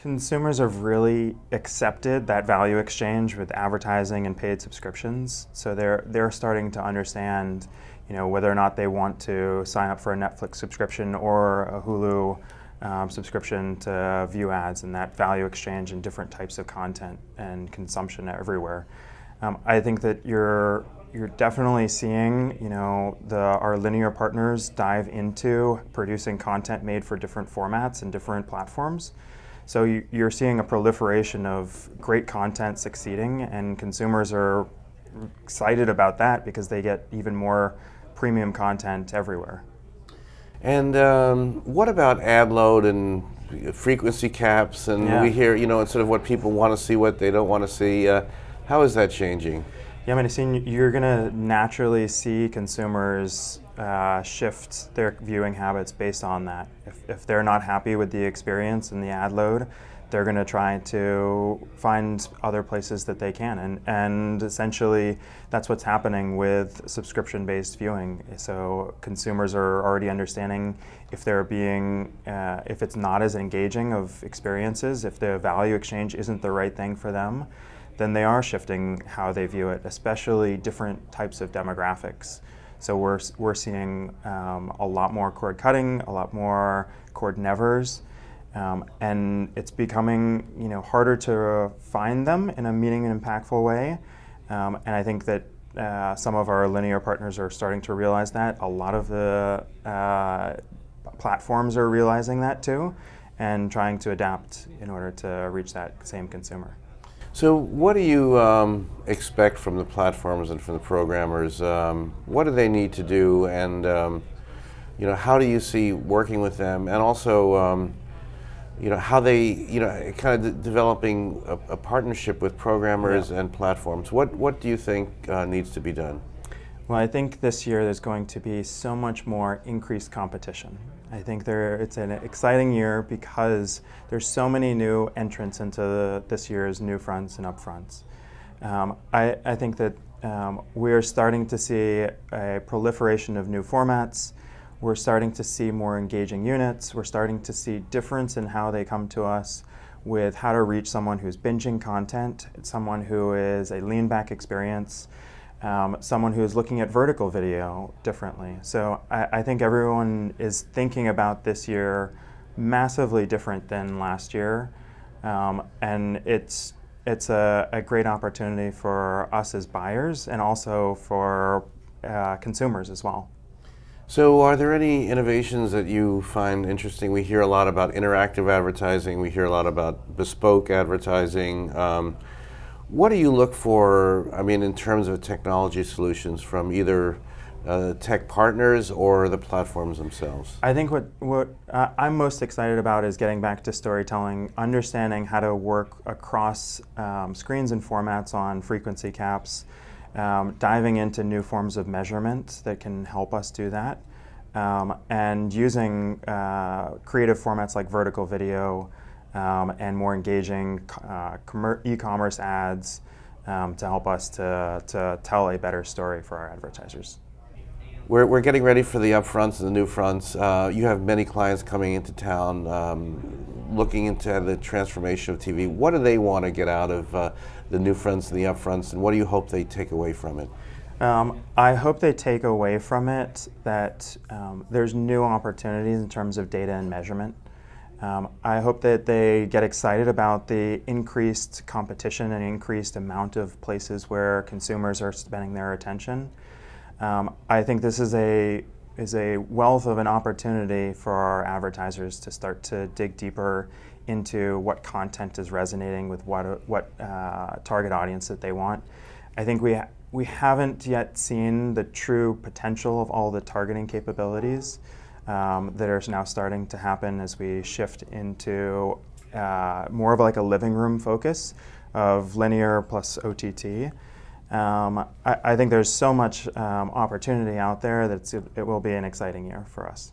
Consumers have really accepted that value exchange with advertising and paid subscriptions. So they're starting to understand, whether or not they want to sign up for a Netflix subscription or a Hulu subscription to view ads, and that value exchange in different types of content and consumption everywhere. I think that you're definitely seeing, our linear partners dive into producing content made for different formats and different platforms. So you're seeing a proliferation of great content succeeding, and consumers are excited about that because they get even more premium content everywhere. And what about ad load and frequency caps? And we hear, sort of what people want to see, what they don't want to see. How is that changing? Yeah, you're going to naturally see consumers shift their viewing habits based on that. If they're not happy with the experience and the ad load, they're going to try to find other places that they can. And essentially, that's what's happening with subscription-based viewing. So consumers are already understanding if if it's not as engaging of experiences, if the value exchange isn't the right thing for them, then they are shifting how they view it, especially different types of demographics. So we're seeing a lot more cord cutting, a lot more cord nevers, and it's becoming harder to find them in a meaningful and impactful way. And I think that some of our linear partners are starting to realize that. A lot of the platforms are realizing that too, and trying to adapt in order to reach that same consumer. So what do you expect from the platforms and from the programmers? What do they need to do, and how do you see working with them, and also how they kind of developing a partnership with programmers and platforms? What do you think needs to be done? Well, I think this year there's going to be so much more increased competition. I think it's an exciting year because there's so many new entrants into this year's NewFronts and Upfronts. I think that we're starting to see a proliferation of new formats. We're starting to see more engaging units. We're starting to see difference in how they come to us with how to reach someone who's binging content, someone who is a lean back experience, someone who's looking at vertical video differently. So I think everyone is thinking about this year massively different than last year, and it's a great opportunity for us as buyers and also for consumers as well. So are there any innovations that you find interesting? We hear a lot about interactive advertising. We hear a lot about bespoke advertising. What do you look for, in terms of technology solutions from either tech partners or the platforms themselves? I think what I'm most excited about is getting back to storytelling, understanding how to work across screens and formats on frequency caps, diving into new forms of measurement that can help us do that, and using creative formats like vertical video and more engaging e-commerce ads to help us to tell a better story for our advertisers. We're getting ready for the upfronts and the NewFronts. You have many clients coming into town looking into the transformation of TV. What do they want to get out of the NewFronts and the upfronts, and what do you hope they take away from it? I hope they take away from it that there's new opportunities in terms of data and measurement. I hope that they get excited about the increased competition and increased amount of places where consumers are spending their attention. I think this is a wealth of an opportunity for our advertisers to start to dig deeper into what content is resonating with what target audience that they want. I think we haven't yet seen the true potential of all the targeting capabilities that are now starting to happen as we shift into more of like a living room focus of linear plus OTT. I think there's so much opportunity out there that it will be an exciting year for us.